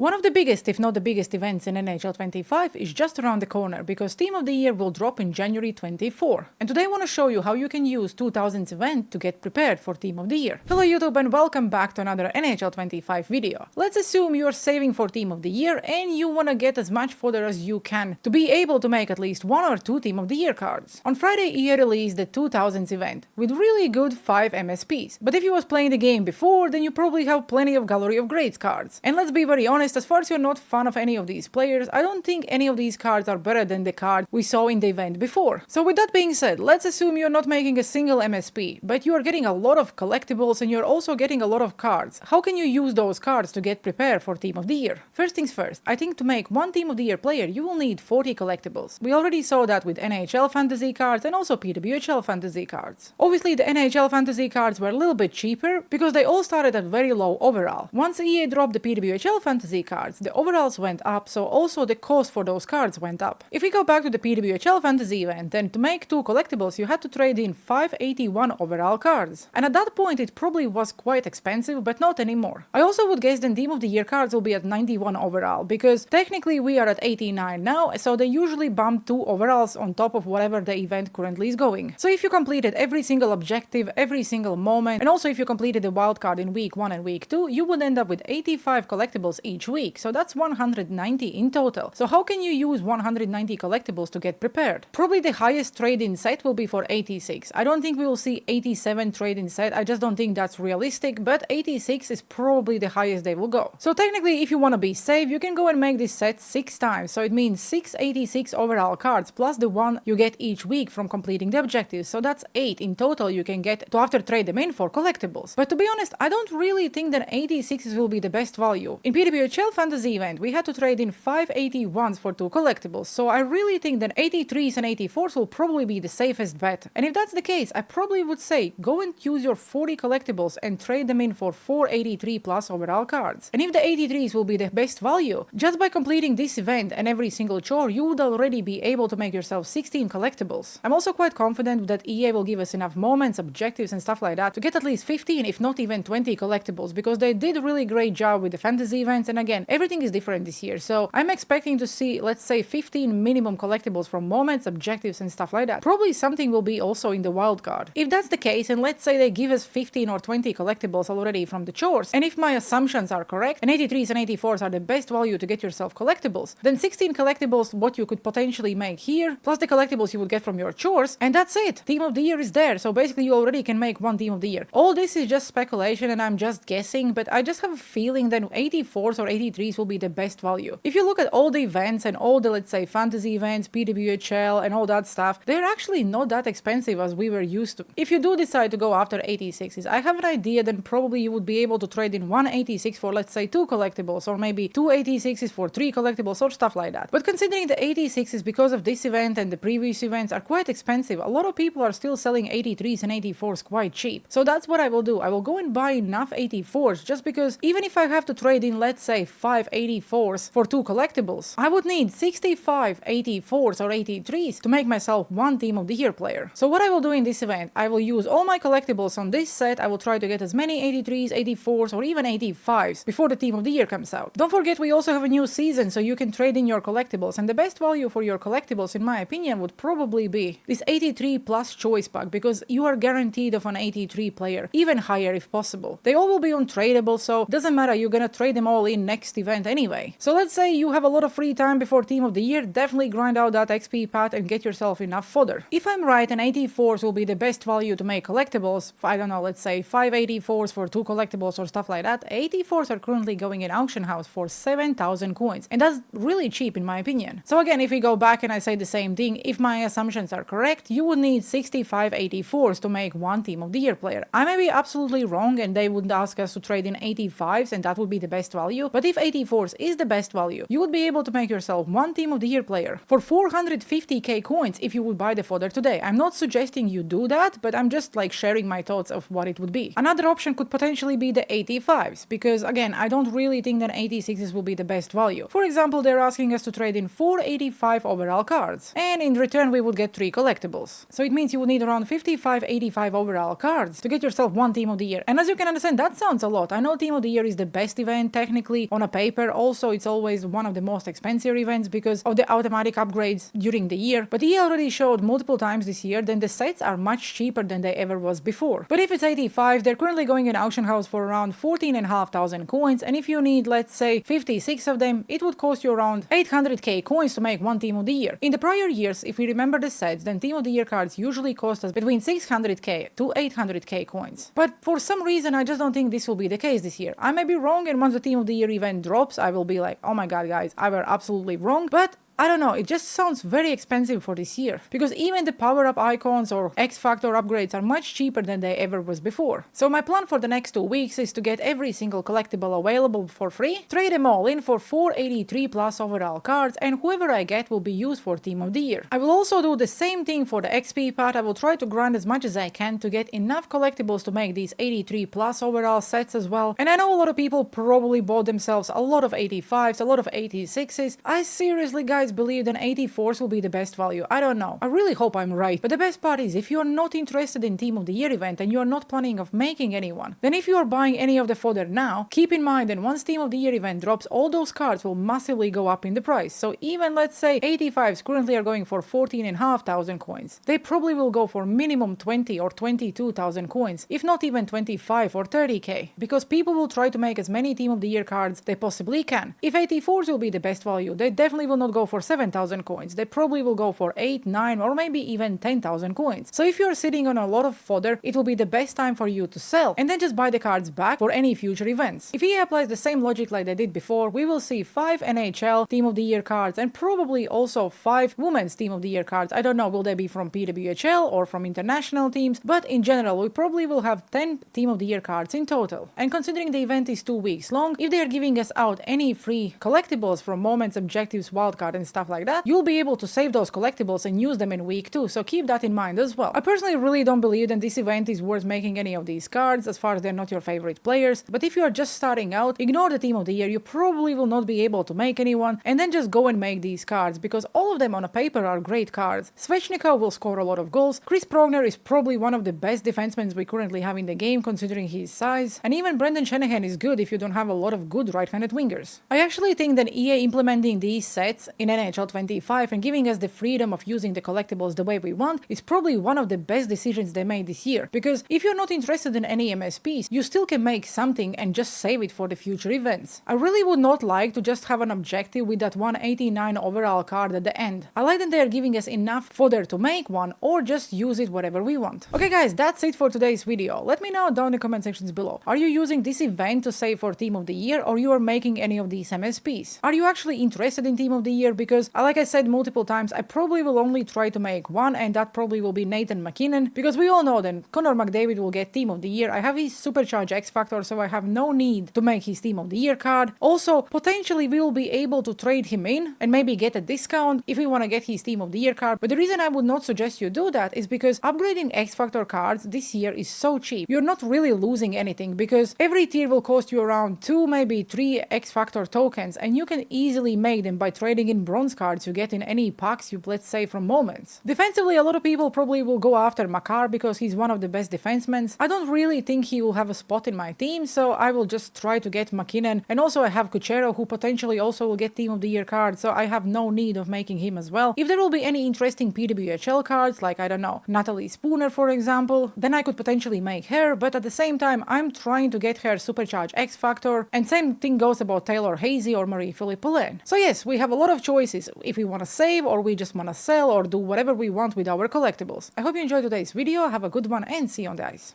One of the biggest, if not the biggest events in NHL 25 is just around the corner because Team of the Year will drop in January 24. And today I want to show you how you can use 2000's event to get prepared for Team of the Year. Hello YouTube and welcome back to another NHL 25 video. Let's assume you're saving for Team of the Year and you want to get as much fodder as you can to be able to make at least 1 or 2 Team of the Year cards. On Friday EA released the 2000's event with really good 5 MSPs. But if you was playing the game before, then you probably have plenty of Gallery of Greats cards. And let's be very honest, as far as you're not fan of any of these players, I don't think any of these cards are better than the card we saw in the event before. So with that being said, let's assume you're not making a single MSP, but you are getting a lot of collectibles and you're also getting a lot of cards. How can you use those cards to get prepared for Team of the Year? First things first, I think to make one Team of the Year player, you will need 40 collectibles. We already saw that with NHL fantasy cards and also PWHL fantasy cards. Obviously the NHL fantasy cards were a little bit cheaper because they all started at very low overall. Once EA dropped the PWHL fantasy cards, the overalls went up, so also the cost for those cards went up. If we go back to the PWHL fantasy event, then to make 2 collectibles you had to trade in 581 overall cards. And at that point it probably was quite expensive, but not anymore. I also would guess the Team of the Year cards will be at 91 overall, because technically we are at 89 now, so they usually bump 2 overalls on top of whatever the event currently is going. So if you completed every single objective, every single moment, and also if you completed the wildcard in week 1 and week 2, you would end up with 85 collectibles each week, so that's 190 in total. So how can you use 190 collectibles to get prepared? Probably the highest trade-in set will be for 86. I don't think we will see 87 trade-in set, I just don't think that's realistic, but 86 is probably the highest they will go. So technically if you want to be safe, you can go and make this set 6 times, so it means 686 overall cards plus the 1 you get each week from completing the objectives, so that's 8 in total you can get to after trade them in for collectibles. But to be honest, I don't really think that 86s will be the best value. In PWHL fantasy event we had to trade in 581s for 2 collectibles, so I really think that 83s and 84s will probably be the safest bet. And if that's the case, I probably would say go and use your 40 collectibles and trade them in for 483 plus overall cards. And if the 83s will be the best value, just by completing this event and every single chore you would already be able to make yourself 16 collectibles. I'm also quite confident that EA will give us enough moments, objectives and stuff like that to get at least 15 if not even 20 collectibles, because they did a really great job with the fantasy events, and again everything is different this year, so I'm expecting to see, let's say, 15 minimum collectibles from moments, objectives and stuff like that. Probably something will be also in the wildcard. If that's the case, and let's say they give us 15 or 20 collectibles already from the chores, and if my assumptions are correct and 83s and 84s are the best value to get yourself collectibles, then 16 collectibles what you could potentially make here plus the collectibles you would get from your chores, and that's it. Team of the Year is there, so basically you already can make 1 Team of the Year. All this is just speculation and I'm just guessing, but I just have a feeling that 84s or 83s will be the best value. If you look at all the events and all the, let's say, fantasy events, PWHL and all that stuff, they're actually not that expensive as we were used to. If you do decide to go after 86s, I have an idea then probably you would be able to trade in 1 86 for, let's say, 2 collectibles, or maybe 2 86s for 3 collectibles or stuff like that. But considering the 86s because of this event and the previous events are quite expensive, a lot of people are still selling 83s and 84s quite cheap. So that's what I will do. I will go and buy enough 84s, just because even if I have to trade in, let's say, 5 84s for 2 collectibles, I would need 65 84s or 83s to make myself 1 Team of the Year player. So what I will do in this event, I will use all my collectibles on this set. I will try to get as many 83s, 84s or even 85s before the Team of the Year comes out. Don't forget we also have a new season, so you can trade in your collectibles, and the best value for your collectibles in my opinion would probably be this 83 plus choice pack, because you are guaranteed of an 83 player, even higher if possible. They all will be untradeable, so doesn't matter, you're gonna trade them all in next event anyway. So let's say you have a lot of free time before Team of the Year, definitely grind out that XP path and get yourself enough fodder. If I'm right and 84s will be the best value to make collectibles, I don't know, let's say 5 84s for 2 collectibles or stuff like that, 84s are currently going in auction house for 7,000 coins, and that's really cheap in my opinion. So again, if we go back and I say the same thing, if my assumptions are correct, you would need 65 84s to make 1 Team of the Year player. I may be absolutely wrong and they would ask us to trade in 85s and that would be the best value, but if 84s is the best value, you would be able to make yourself 1 Team of the Year player for 450k coins if you would buy the fodder today. I'm not suggesting you do that, but I'm just like sharing my thoughts of what it would be. Another option could potentially be the 85s, because again, I don't really think that 86s will be the best value. For example, they're asking us to trade in 485 overall cards, and in return we would get 3 collectibles. So it means you would need around 55-85 overall cards to get yourself 1 Team of the Year. And as you can understand, that sounds a lot. I know Team of the Year is the best event technically, on a paper. Also, it's always one of the most expensive events because of the automatic upgrades during the year. But EA already showed multiple times this year that the sets are much cheaper than they ever was before. But if it's 85, they're currently going in auction house for around 14,500 coins, and if you need, let's say, 56 of them, it would cost you around 800k coins to make one Team of the Year. In the prior years, if we remember the sets, then Team of the Year cards usually cost us between 600k to 800k coins. But for some reason, I just don't think this will be the case this year. I may be wrong, and once the Team of the Year event drops, I will be like, oh my god guys, I were absolutely wrong, but I don't know, it just sounds very expensive for this year, because even the power-up icons or X-Factor upgrades are much cheaper than they ever was before. So my plan for the next 2 weeks is to get every single collectible available for free, trade them all in for 483 plus overall cards, and whoever I get will be used for Team of the Year. I will also do the same thing for the XP part. I will try to grind as much as I can to get enough collectibles to make these 83 plus overall sets as well. And I know a lot of people probably bought themselves a lot of 85s, a lot of 86s. I seriously, guys, believe that 84s will be the best value. I don't know. I really hope I'm right. But the best part is, if you're not interested in Team of the Year event and you're not planning of making anyone, then if you're buying any of the fodder now, keep in mind that once Team of the Year event drops, all those cards will massively go up in the price. So even, let's say, 85s currently are going for 14,500 coins. They probably will go for minimum 20 or 22,000 coins, if not even 25 or 30k, because people will try to make as many Team of the Year cards they possibly can. If 84s will be the best value, they definitely will not go for 7,000 coins. They probably will go for 8, 9 or maybe even 10,000 coins. So if you're sitting on a lot of fodder, it will be the best time for you to sell and then just buy the cards back for any future events. If EA applies the same logic like they did before, we will see 5 NHL Team of the Year cards and probably also 5 Women's Team of the Year cards. I don't know, will they be from PWHL or from international teams, but in general we probably will have 10 Team of the Year cards in total. And considering the event is 2 weeks long, if they are giving us out any free collectibles from moments, objectives, wildcard and stuff like that, you'll be able to save those collectibles and use them in week 2, so keep that in mind as well. I personally really don't believe that this event is worth making any of these cards, as far as they're not your favorite players, but if you are just starting out, ignore the Team of the Year. You probably will not be able to make anyone, and then just go and make these cards, because all of them on a paper are great cards. Svechnikov will score a lot of goals, Chris Progner is probably one of the best defensemen we currently have in the game considering his size, and even Brendan Shanahan is good if you don't have a lot of good right-handed wingers. I actually think that EA implementing these sets in NHL 25 and giving us the freedom of using the collectibles the way we want is probably one of the best decisions they made this year, because if you're not interested in any MSPs, you still can make something and just save it for the future events. I really would not like to just have an objective with that 189 overall card at the end. I like that they are giving us enough fodder to make one, or just use it whatever we want. Okay guys, that's it for today's video. Let me know down in the comment sections below. Are you using this event to save for Team of the Year, or you are making any of these MSPs? Are you actually interested in Team of the Year? Because like I said multiple times, I probably will only try to make one, and that probably will be Nathan McKinnon, because we all know that Connor McDavid will get Team of the Year. I have his Supercharge X Factor, so I have no need to make his Team of the Year card. Also, potentially we will be able to trade him in and maybe get a discount if we want to get his Team of the Year card. But the reason I would not suggest you do that is because upgrading X Factor cards this year is so cheap. You're not really losing anything, because every tier will cost you around 2, maybe 3 X Factor tokens, and you can easily make them by trading in bronze cards you get in any packs you, let's say, from moments. Defensively, a lot of people probably will go after Makar because he's one of the best defensemen. I don't really think he will have a spot in my team, so I will just try to get McKinnon. And also I have Kuchero, who potentially also will get Team of the Year card, so I have no need of making him as well. If there will be any interesting PWHL cards, like, I don't know, Natalie Spooner for example, then I could potentially make her, but at the same time I'm trying to get her Supercharge X Factor, and same thing goes about Taylor Hazy or Marie-Philippe Poulin. So yes, we have a lot of choices if we want to save, or we just want to sell, or do whatever we want with our collectibles. I hope you enjoyed today's video, have a good one, and see you on the ice.